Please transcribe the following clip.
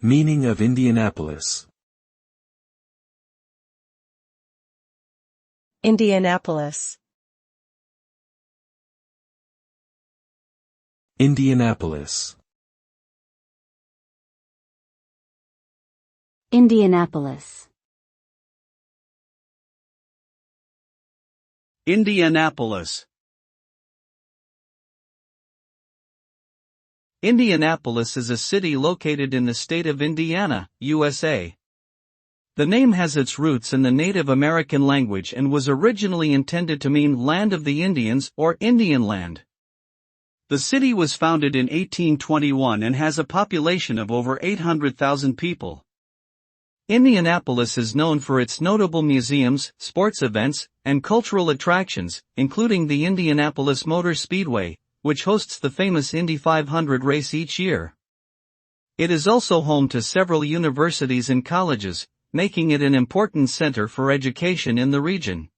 Meaning of Indianapolis. Indianapolis. Indianapolis. Indianapolis. Indianapolis. Indianapolis is a city located in the state of Indiana, USA. The name has its roots in the Native American language and was originally intended to mean Land of the Indians or Indian Land. The city was founded in 1821 and has a population of over 800,000 people. Indianapolis is known for its notable museums, sports events, and cultural attractions, including the Indianapolis Motor Speedway, which hosts the famous Indy 500 race each year. It is also home to several universities and colleges, making it an important center for education in the region.